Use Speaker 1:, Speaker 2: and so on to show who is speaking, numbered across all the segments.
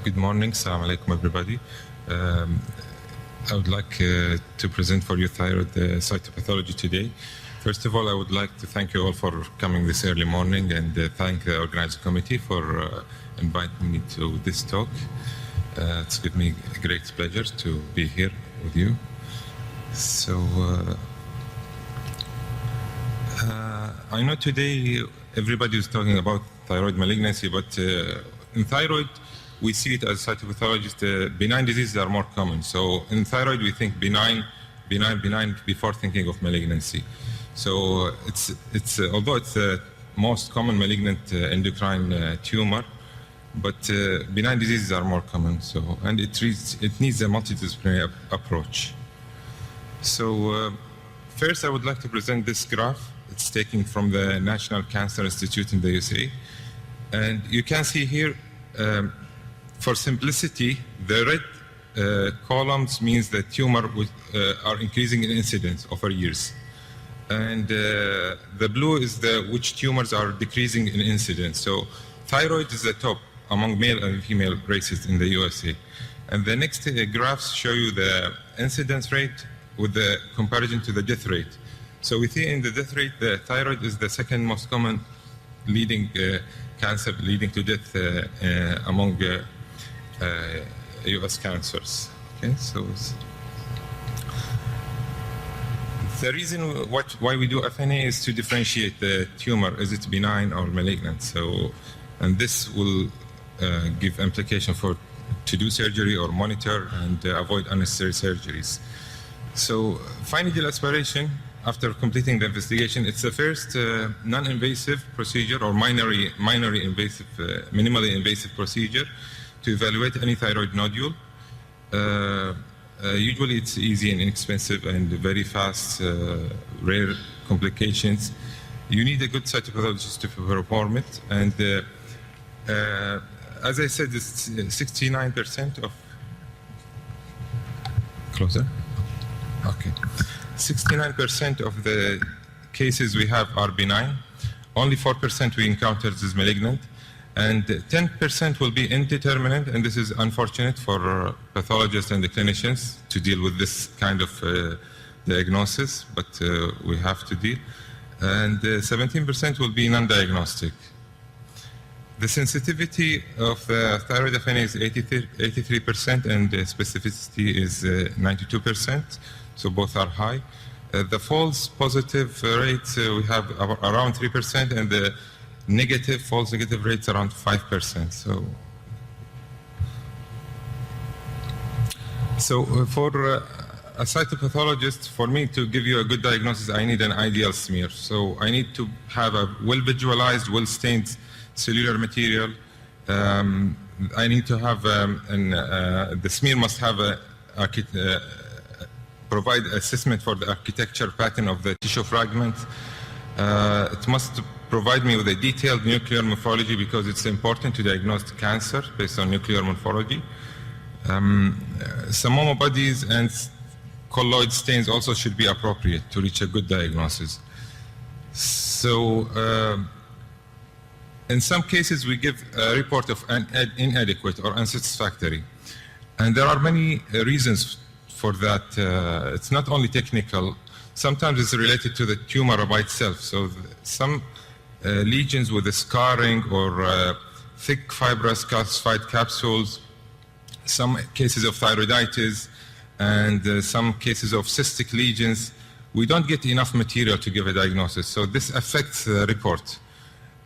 Speaker 1: Good morning. Assalamu alaikum, everybody. I would like to present for you thyroid cytopathology today. First of all, I would like to thank you all for coming this early morning and thank the organizing committee for inviting me to this talk. It's given me a great pleasure to be here with you. So, I know today everybody is talking about thyroid malignancy, but in thyroid, we see it as cytopathologist, benign diseases are more common. So in thyroid, we think benign before thinking of malignancy. So it's although it's the most common malignant endocrine tumor, but benign diseases are more common. So and it needs a multidisciplinary approach. So first, I would like to present this graph. It's taken from the National Cancer Institute in the USA, and you can see here. For simplicity, the red columns means that tumor are increasing in incidence over years. And the blue is which tumors are decreasing in incidence. So thyroid is the top among male and female races in the USA. And the next graphs show you the incidence rate with the comparison to the death rate. So we see in the death rate, the thyroid is the second most common leading cancer leading to death among US cancers. Okay, so the reason why we do FNA is to differentiate the tumor, is it benign or malignant. So, and this will give implication to do surgery or monitor and avoid unnecessary surgeries. So, fine needle aspiration, after completing the investigation, it's the first non-invasive procedure or minimally invasive procedure to evaluate any thyroid nodule. Usually it's easy and inexpensive and very fast, rare complications. You need a good cytopathologist to perform it. And as I said, it's 69% of... Closer? Okay. 69% of the cases we have are benign. Only 4% we encounter is malignant. And 10% will be indeterminate, and this is unfortunate for pathologists and the clinicians to deal with this kind of diagnosis, but we have to deal. And 17% will be non-diagnostic. The sensitivity of the thyroid FNA is 83%, and the specificity is 92%, so both are high. The false positive rates, we have around 3%, and the false negative rates around 5%. So for a cytopathologist, for me to give you a good diagnosis, I need an ideal smear. So I need to have a well-visualized, well-stained cellular material. I need to have, the smear must have provide assessment for the architecture pattern of the tissue fragment. It must provide me with a detailed nuclear morphology because it's important to diagnose cancer based on nuclear morphology. Some homobodies and colloid stains also should be appropriate to reach a good diagnosis. So in some cases we give a report of inadequate or unsatisfactory. And there are many reasons for that. It's not only technical. Sometimes it's related to the tumor by itself. So some lesions with a scarring or thick fibrous calcified capsules, some cases of thyroiditis, and some cases of cystic lesions, we don't get enough material to give a diagnosis. So this affects the report.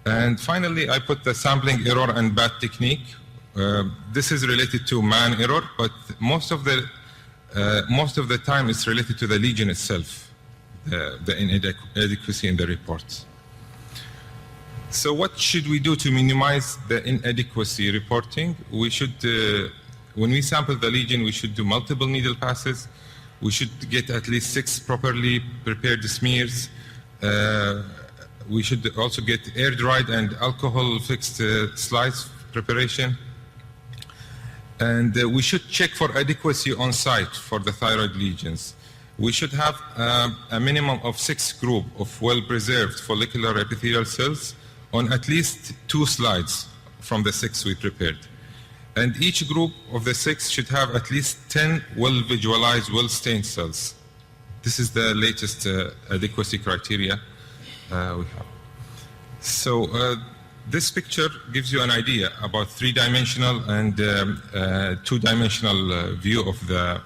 Speaker 1: And finally, I put the sampling error and bad technique. This is related to man error, but most of the time it's related to the lesion itself, the inadequacy in the reports. So what should we do to minimize the inadequacy reporting? We should, when we sample the lesion, we should do multiple needle passes. We should get at least 6 properly prepared smears. We should also get air-dried and alcohol-fixed slides preparation. And we should check for adequacy on site for the thyroid lesions. We should have a minimum of 6 groups of well-preserved follicular epithelial cells on at least 2 slides from the 6 we prepared. And each group of the 6 should have at least 10 well-visualized, well-stained cells. This is the latest adequacy criteria we have. So this picture gives you an idea about 3-dimensional and 2-dimensional view of the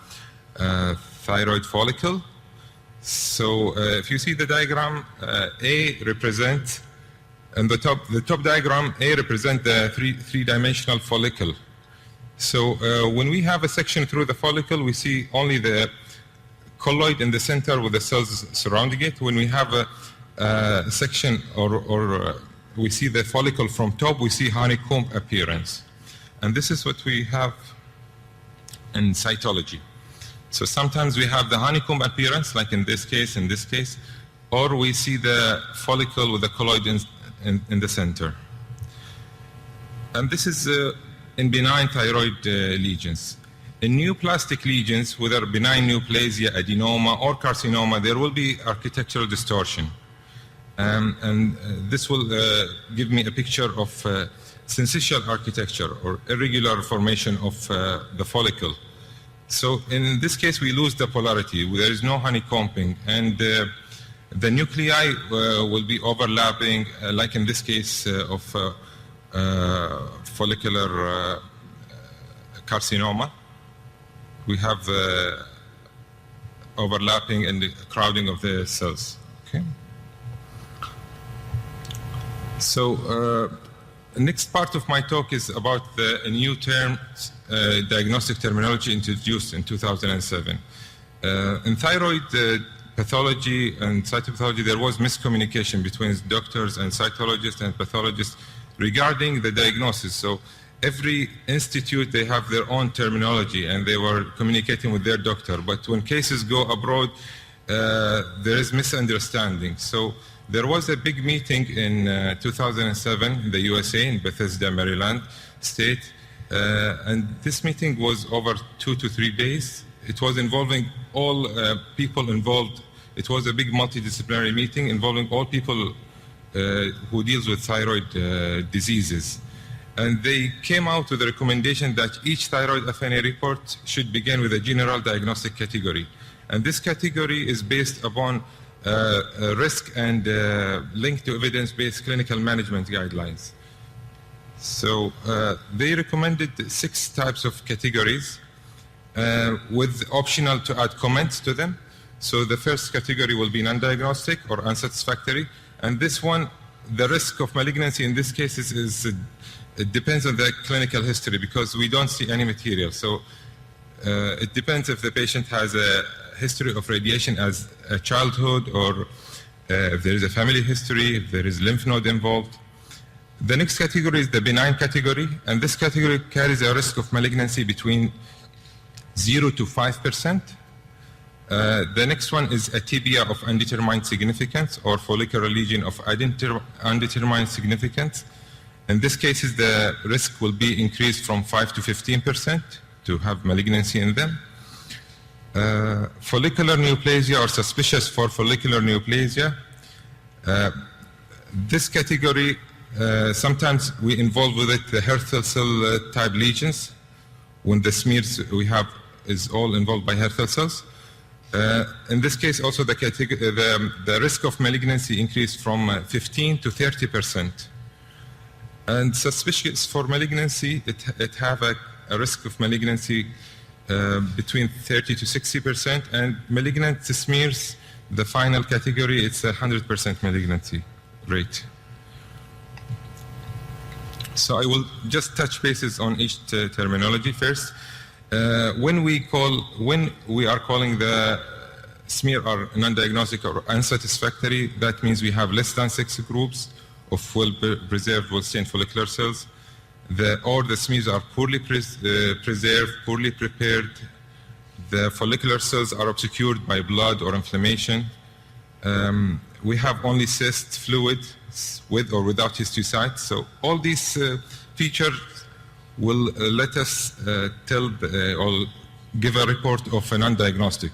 Speaker 1: thyroid follicle. So if you see the diagram, A represents, and the top diagram, A represents the three-dimensional follicle. So when we have a section through the follicle, we see only the colloid in the center with the cells surrounding it. When we have a section or we see the follicle from top, we see honeycomb appearance. And this is what we have in cytology. So sometimes we have the honeycomb appearance, like in this case, or we see the follicle with the colloid in the center. And this is in benign thyroid lesions. In neoplastic lesions, whether benign neoplasia, adenoma, or carcinoma, there will be architectural distortion. And this will give me a picture of syncytial architecture or irregular formation of the follicle. So in this case, we lose the polarity. There is no honeycombing, and the nuclei will be overlapping, like in this case of follicular carcinoma. We have overlapping and the crowding of the cells. Okay. So next part of my talk is about a new term, diagnostic terminology introduced in 2007. In thyroid pathology and cytopathology, there was miscommunication between doctors and cytologists and pathologists regarding the diagnosis. So every institute, they have their own terminology, and they were communicating with their doctor. But when cases go abroad, there is misunderstanding. So there was a big meeting in 2007 in the USA, in Bethesda, Maryland state. And this meeting was over 2 to 3 days. It was involving all people involved. It was a big multidisciplinary meeting involving all people who deals with thyroid diseases. And they came out with a recommendation that each thyroid FNA report should begin with a general diagnostic category. And this category is based upon risk and linked to evidence-based clinical management guidelines. So they recommended 6 types of categories with optional to add comments to them. So the first category will be non-diagnostic or unsatisfactory. And this one, the risk of malignancy in this case it depends on the clinical history, because we don't see any material. So it depends if the patient has a history of radiation as a childhood, or if there is a family history, if there is lymph node involved. The next category is the benign category, and this category carries a risk of malignancy between 0 to 5%. The next one is atypia of undetermined significance, or follicular lesion of undetermined significance. In this case, the risk will be increased from 5 to 15% to have malignancy in them. Follicular neoplasia, or suspicious for follicular neoplasia. This category, sometimes we involve with it the Hürthle cell type lesions, when the smears we have is all involved by Hürthle cells. In this case, also the risk of malignancy increased from 15 to 30%. And suspicious for malignancy, it have a risk of malignancy between 30 to 60%, and malignant smears, the final category, it's 100% malignancy rate. So I will just touch bases on each terminology first. When we are calling the smear or non-diagnostic or unsatisfactory, that means we have less than 6 groups of well-preserved, well-stained follicular cells, or the smears are poorly preserved, poorly prepared. The follicular cells are obscured by blood or inflammation. We have only cyst fluid with or without histiocytes. So all these features will let us tell or give a report of a non-diagnostic.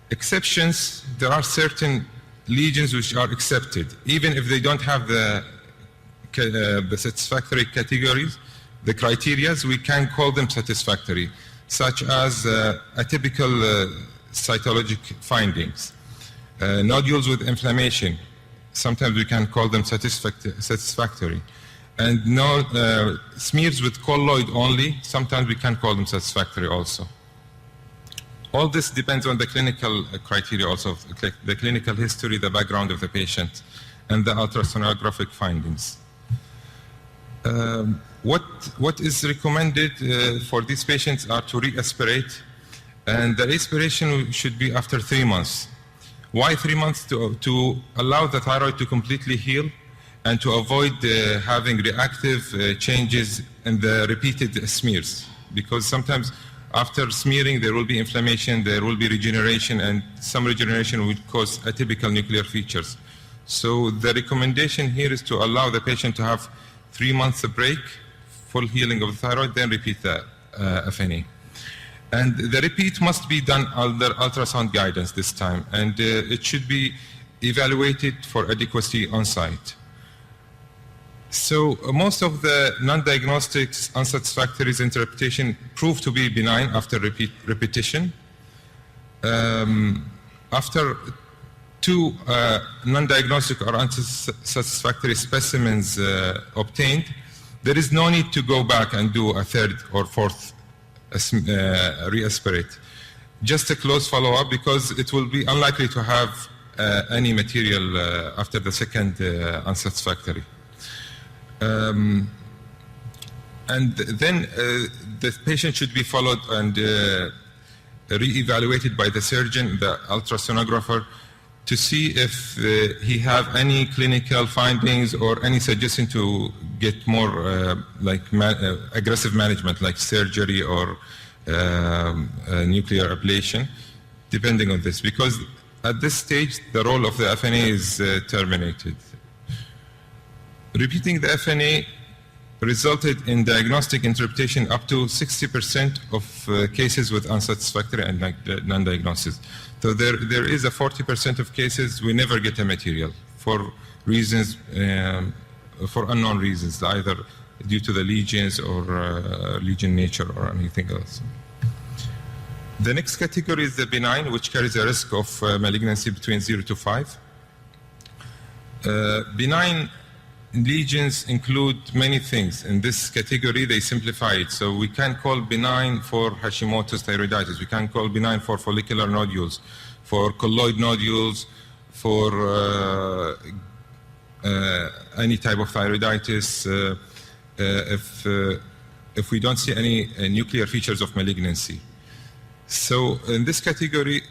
Speaker 1: Exceptions, there are certain lesions which are accepted, even if they don't have the satisfactory categories. the criteria, we can call them satisfactory, such as atypical cytologic findings, nodules with inflammation. Sometimes we can call them satisfactory. And smears with colloid only, sometimes we can call them satisfactory also. All this depends on the clinical criteria also, the clinical history, the background of the patient, and the ultrasonographic findings. What is recommended for these patients are to re-aspirate, and the aspiration should be after 3 months. Why 3 months? To allow the thyroid to completely heal and to avoid having reactive changes in the repeated smears. Because sometimes after smearing there will be inflammation, there will be regeneration, and some regeneration will cause atypical nuclear features. So the recommendation here is to allow the patient to have 3 months of break, full healing of the thyroid, then repeat the FNA. And the repeat must be done under ultrasound guidance this time, and it should be evaluated for adequacy on site. So most of the non-diagnostic unsatisfactory interpretation prove to be benign after repetition. After 2 non-diagnostic or unsatisfactory specimens obtained, there is no need to go back and do a 3rd or 4th re-aspirate. Just a close follow-up, because it will be unlikely to have any material after the 2nd unsatisfactory. And then the patient should be followed and re-evaluated by the surgeon, the ultrasonographer, to see if he have any clinical findings or any suggestion to get more aggressive management, like surgery or nuclear ablation, depending on this. Because at this stage, the role of the FNA is terminated. Repeating the FNA resulted in diagnostic interpretation up to 60% of cases with unsatisfactory and non-diagnosis. So there is a 40% of cases we never get a material for reasons, for unknown reasons, either due to the lesions or lesion nature or anything else. The next category is the benign, which carries a risk of malignancy between 0 to 5. Benign lesions include many things. In this category, they simplify it. So we can call benign for Hashimoto's thyroiditis. We can call benign for follicular nodules, for colloid nodules, for any type of thyroiditis, if we don't see any nuclear features of malignancy. So in this category,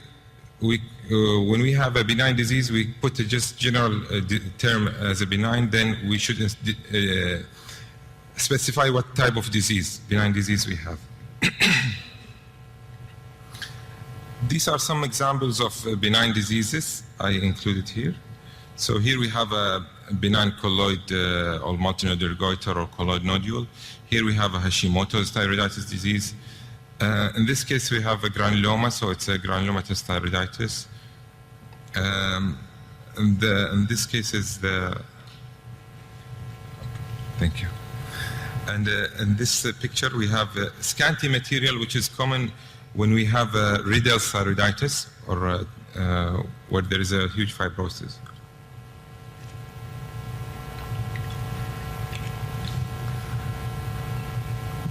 Speaker 1: when we have a benign disease, we put a just general term as a benign, then we should specify what type of disease, benign disease we have. These are some examples of benign diseases I included here. So here we have a benign colloid or multinodular goiter or colloid nodule. Here we have a Hashimoto's thyroiditis disease. In this case, we have a granuloma, so it's a granulomatous thyroiditis. In this case is the... Thank you. And in this picture, we have scanty material, which is common when we have Riedl's thyroiditis, or where there is a huge fibrosis.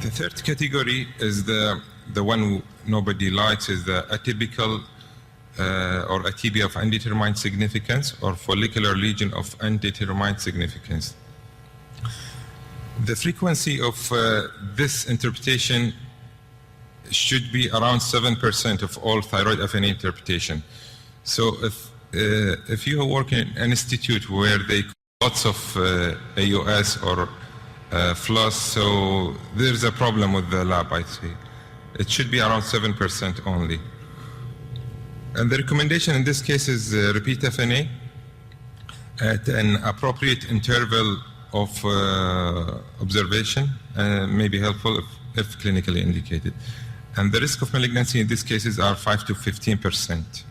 Speaker 1: The third category is the one nobody likes, is the atypical or atypia of undetermined significance or follicular lesion of undetermined significance. The frequency of this interpretation should be around 7% of all thyroid FNA interpretation. So if you work in an institute where they lots of AUS or floss, so there's a problem with the lab, I see. It should be around 7% only. And the recommendation in this case is repeat FNA at an appropriate interval of observation, may be helpful if clinically indicated. And the risk of malignancy in these cases are 5 to 15%.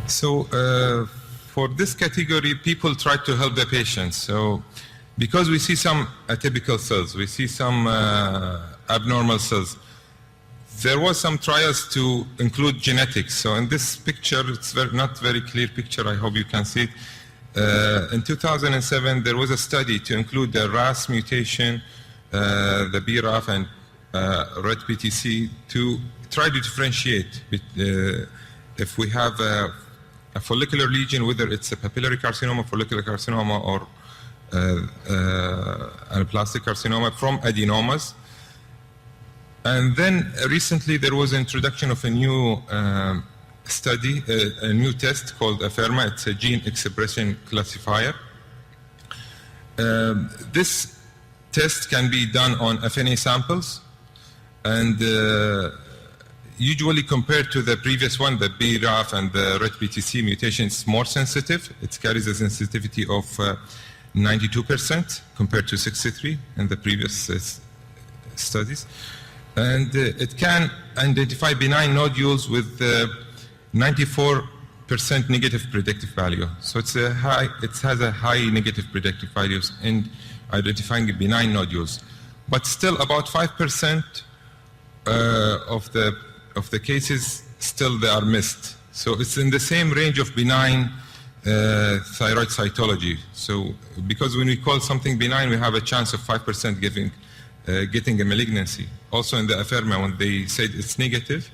Speaker 1: So for this category, people try to help the patients. So because we see some atypical cells, we see some abnormal cells, there was some trials to include genetics. So in this picture, it's not very clear picture, I hope you can see it. In 2007, there was a study to include the RAS mutation, the BRAF and red PTC to try to differentiate if we have a follicular lesion, whether it's a papillary carcinoma, follicular carcinoma, or anaplastic carcinoma from adenomas. And then recently there was an introduction of a new study, a new test called AFERMA. It's a gene expression classifier. This test can be done on FNA samples, and usually compared to the previous one, the BRAF and the red PTC mutation is more sensitive. It carries a sensitivity of 92% compared to 63% in the previous studies. And it can identify benign nodules with 94% negative predictive value. So it has a high negative predictive values in identifying benign nodules. But still about 5% of the cases still they are missed. So it's in the same range of benign thyroid cytology. So because when we call something benign, we have a chance of 5% getting a malignancy. Also in the AFERMA, when they said it's negative,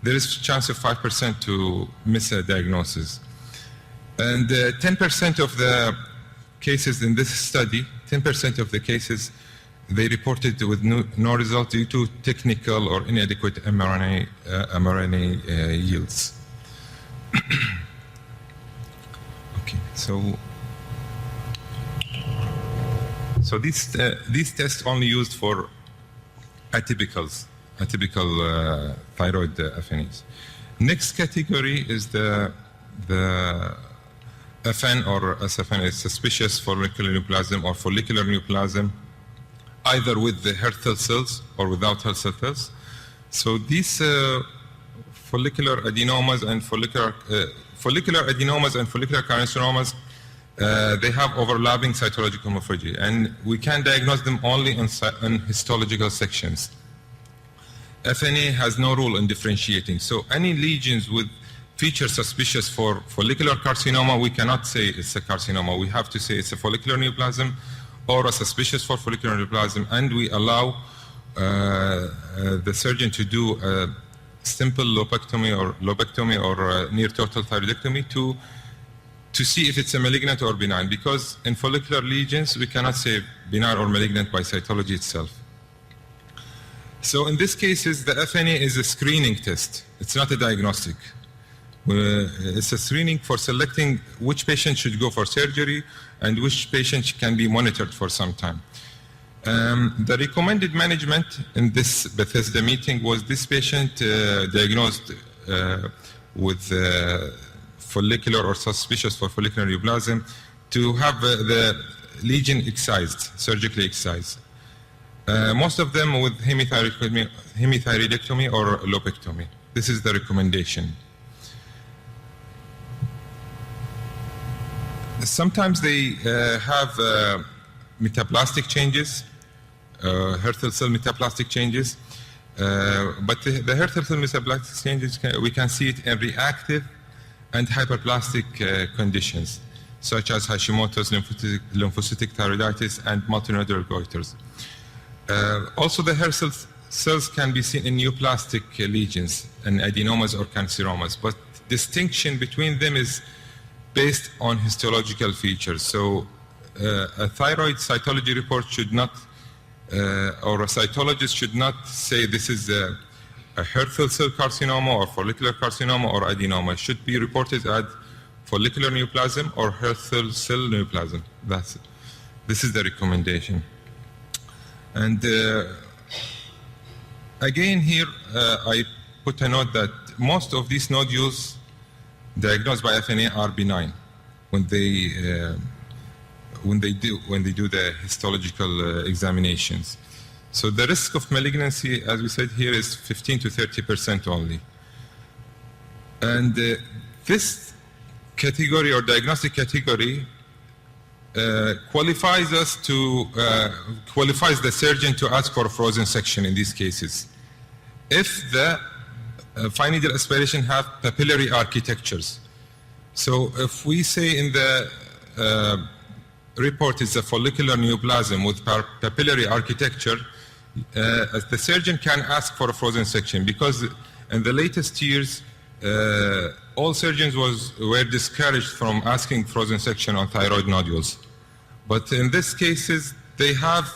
Speaker 1: there is a chance of 5% to miss a diagnosis. And 10% of the cases in this study, 10% of the cases, they reported with no result due to technical or inadequate mRNA yields. Okay, so these tests only used for atypical thyroid FNAs. Next category is the FN or SFN is suspicious follicular neoplasm or follicular neoplasm, either with the Hertel cells or without Hertel cells. So these follicular adenomas and follicular carcinomas, they have overlapping cytological morphology, and we can diagnose them only in histological sections. FNA has no role in differentiating. So any lesions with features suspicious for follicular carcinoma, we cannot say it's a carcinoma. We have to say it's a follicular neoplasm or a suspicious for follicular neoplasm, and we allow the surgeon to do a simple lobectomy or near total thyroidectomy to see if it's a malignant or benign, because in follicular lesions, we cannot say benign or malignant by cytology itself. So in these cases, the FNA is a screening test. It's not a diagnostic. It's a screening for selecting which patient should go for surgery and which patient can be monitored for some time. The recommended management in this Bethesda meeting was this patient diagnosed with follicular or suspicious for follicular neoplasm to have the lesion excised, surgically excised. Most of them with hemithyroidectomy or lobectomy. This is the recommendation. Sometimes they have metaplastic changes, Hertel cell metaplastic changes, but the Hertel cell metaplastic changes, we can see it in reactive and hyperplastic conditions, such as Hashimoto's lymphocytic thyroiditis and multinodular goiters. Also, the Hertel cells can be seen in neoplastic lesions and adenomas or canceromas, but distinction between them is based on histological features. So a thyroid cytology report should not, or a cytologist should not say this is a Hertel cell carcinoma or follicular carcinoma or adenoma. It should be reported as follicular neoplasm or Hertel cell neoplasm. That's it. This is the recommendation. And again here, I put a note that most of these nodules diagnosed by FNA are benign when they do the histological examinations. So the risk of malignancy, as we said here, is 15 to 30% only. And this category or diagnostic category qualifies the surgeon to ask for a frozen section in these cases. If the fine needle aspiration have papillary architectures. So if we say in the report is a follicular neoplasm with papillary architecture, the surgeon can ask for a frozen section, because in the latest years, all surgeons were discouraged from asking frozen section on thyroid nodules. But in these cases, they have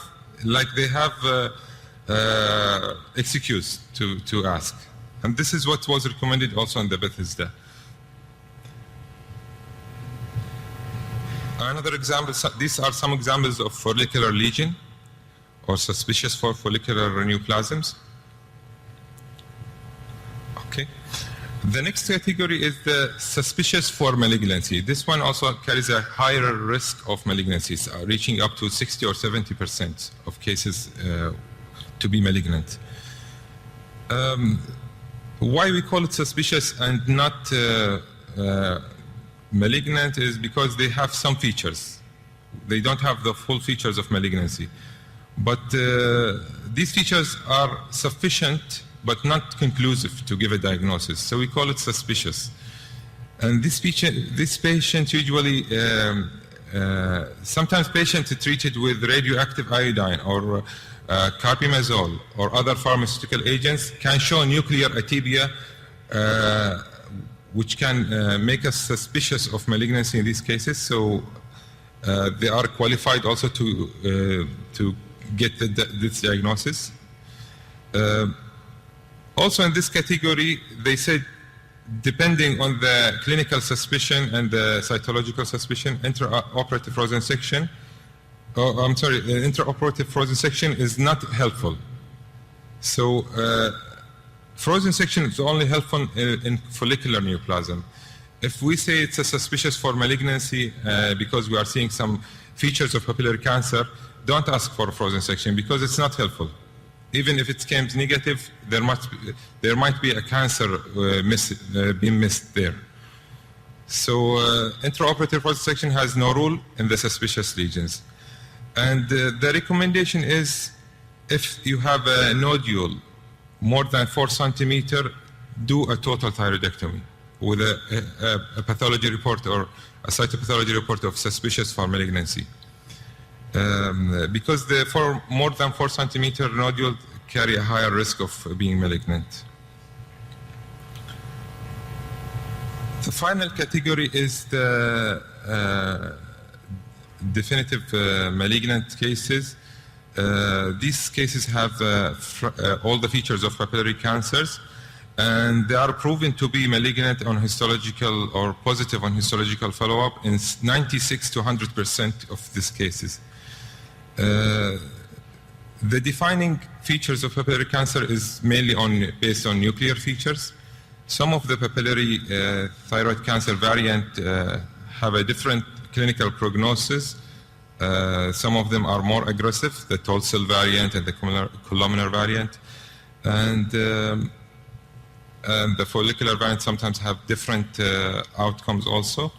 Speaker 1: excuse to ask. And this is what was recommended also in the Bethesda. Another example, these are some examples of follicular lesion or suspicious for follicular neoplasms. Okay. The next category is the suspicious for malignancy. This one also carries a higher risk of malignancies, reaching up to 60 or 70% of cases to be malignant. Why we call it suspicious and not malignant is because they have some features. They don't have the full features of malignancy. But these features are sufficient but not conclusive to give a diagnosis. So we call it suspicious. And this patient usually, sometimes patients treated with radioactive iodine or carbimazole or other pharmaceutical agents can show nuclear atypia, which can make us suspicious of malignancy in these cases. So they are qualified also to get this diagnosis. Also in this category, they said, depending on the clinical suspicion and the cytological suspicion, intraoperative frozen section, intraoperative frozen section is not helpful. So frozen section is only helpful in follicular neoplasm. If we say it's a suspicious for malignancy because we are seeing some features of papillary cancer, don't ask for a frozen section because it's not helpful. Even if it comes negative, there might be a cancer being missed there. So intraoperative frozen section has no rule in the suspicious lesions. And the recommendation is, if you have a nodule more than 4 centimeters, do a total thyroidectomy with a pathology report or a cytopathology report of suspicious for malignancy. Because for more than 4 centimeter nodule carry a higher risk of being malignant. The final category is the definitive malignant cases. These cases have all the features of papillary cancers, and they are proven to be malignant on histological or positive on histological follow-up in 96 to 100% of these cases. The defining features of papillary cancer is mainly based on nuclear features. Some of the papillary thyroid cancer variant have a different clinical prognosis. Some of them are more aggressive, the tall cell variant and the columnar variant. And the follicular variant sometimes have different outcomes also.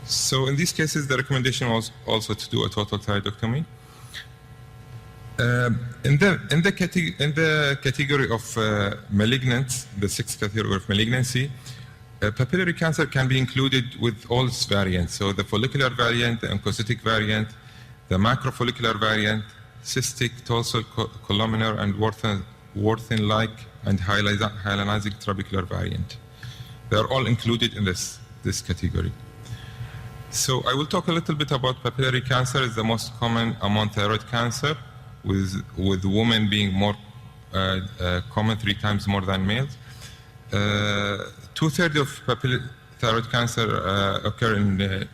Speaker 1: So in these cases, the recommendation was also to do a total thyroidectomy. In the category of malignant, the 6th category of malignancy, papillary cancer can be included with all its variants. So the follicular variant, the oncocytic variant, the macrofollicular variant, cystic, tall cell, columnar, and Warthin-like and hyalinic trabecular variant. They are all included in this category. So I will talk a little bit about papillary cancer. It's the most common among thyroid cancer, with women being more common, 3 times more than males. 2/3 of papillary thyroid cancer occur in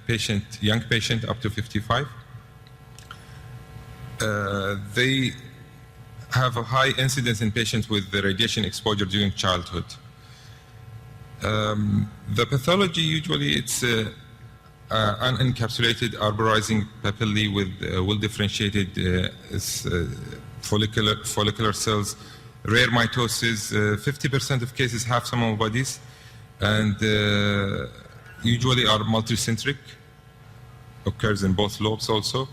Speaker 1: young patient up to 55. They have a high incidence in patients with the radiation exposure during childhood. The pathology usually it's unencapsulated arborizing papillae with well-differentiated follicular cells, rare mitosis. 50% of cases have some bodies, and usually are multicentric. occurs in both lobes also.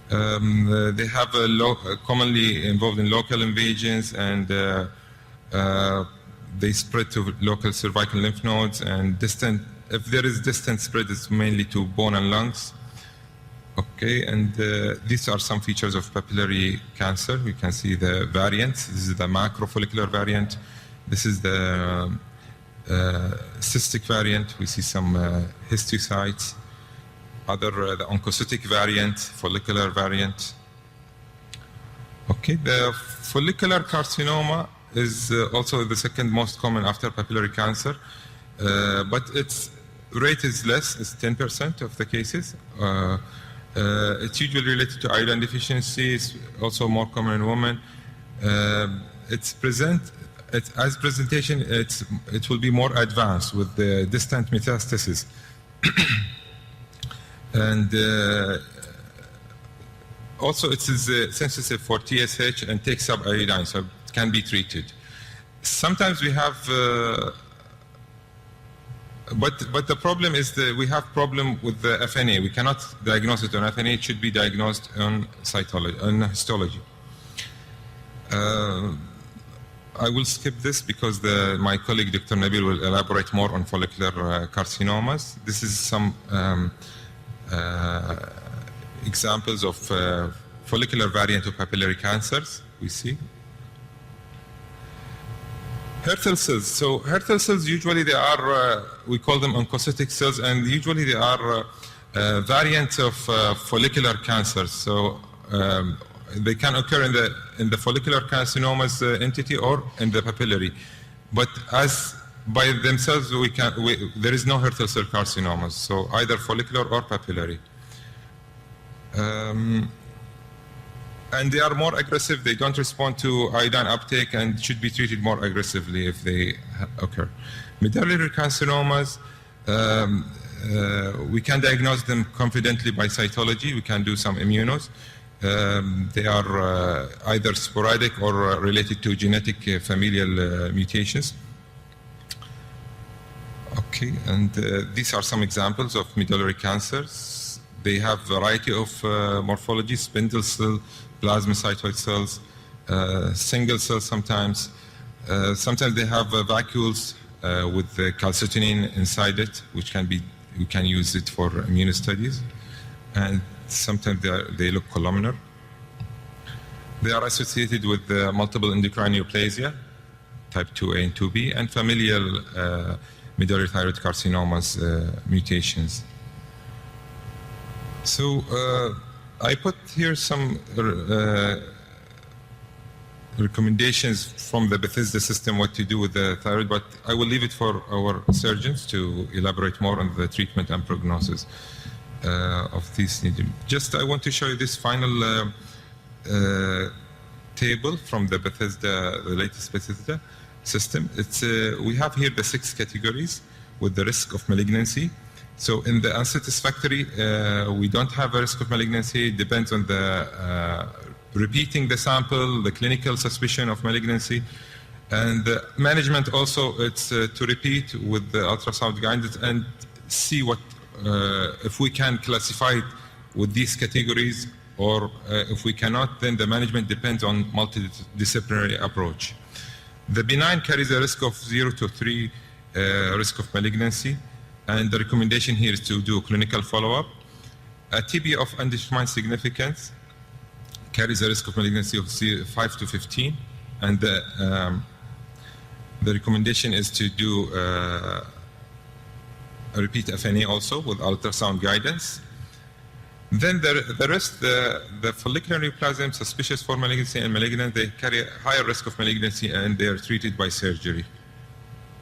Speaker 1: They have commonly involved in local invasions, and they spread to local cervical lymph nodes, and distant. If there is distant spread, it's mainly to bone and lungs. Okay, and these are some features of papillary cancer. We can see the variants. This is the macrofollicular variant. This is the cystic variant. We see some histiocytes. The oncocytic variant, follicular variant. Okay, the follicular carcinoma is also the second most common after papillary cancer, but its rate is less, it's 10% of the cases. It's usually related to iodine deficiency. It's also more common in women. As presentation, it will be more advanced with the distant metastasis. And also it is sensitive for TSH and takes up iodine, so it can be treated. Sometimes we have, but the problem is that we have problem with the FNA. We cannot diagnose it on FNA. It should be diagnosed on cytology, on histology. I will skip this because my colleague Dr. Nabil will elaborate more on follicular carcinomas. This is some examples of follicular variant of papillary cancers we see. Hurthle cells. So Hurthle cells, usually they are, we call them oncocytic cells, and usually they are variants of follicular cancers. So they can occur in the follicular carcinomas entity or in the papillary. But as by themselves, there is no Hurthle cell carcinomas, so either follicular or papillary. And they are more aggressive. They don't respond to iodine uptake and should be treated more aggressively if they occur. Medullary carcinomas, we can diagnose them confidently by cytology. We can do some immunos. They are either sporadic or related to genetic familial mutations. Okay, and these are some examples of medullary cancers. They have a variety of morphology: spindle cell, plasmacytoid cells, single cells sometimes. Sometimes they have vacuoles with calcitonin inside it, which we can use it for immune studies. And sometimes they look columnar. They are associated with multiple endocrine neoplasia, type 2A and 2B, and familial medullary thyroid carcinomas mutations. So I put here some recommendations from the Bethesda system what to do with the thyroid, but I will leave it for our surgeons to elaborate more on the treatment and prognosis of these. Just I want to show you this final table from the Bethesda, the latest Bethesda system. We have here the 6 categories with the risk of malignancy. So in the unsatisfactory, we don't have a risk of malignancy. It depends on the repeating the sample, the clinical suspicion of malignancy, and the management also. It's to repeat with the ultrasound guidance and see what if we can classify it with these categories, or if we cannot, then the management depends on multidisciplinary approach. The benign carries a risk of 0 to 3 risk of malignancy. And the recommendation here is to do a clinical follow-up. Atypia of undetermined significance carries a risk of malignancy of 5 to 15. And the recommendation is to do a repeat FNA also with ultrasound guidance. Then the rest, the follicular neoplasm, suspicious for malignancy and malignant, they carry a higher risk of malignancy and they are treated by surgery.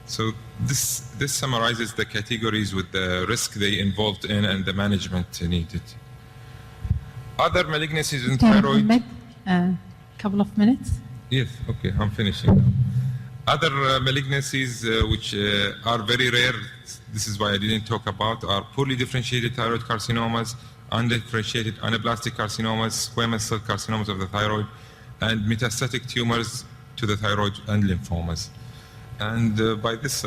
Speaker 1: So this summarizes the categories with the risk they involved in and the management needed. Other malignancies in thyroid.
Speaker 2: Couple of minutes.
Speaker 1: Yes, okay, I'm finishing now. Other malignancies which are very rare, this is why I didn't talk about, are poorly differentiated thyroid carcinomas, undifferentiated anaplastic carcinomas, squamous cell carcinomas of the thyroid, and metastatic tumors to the thyroid and lymphomas. And by this,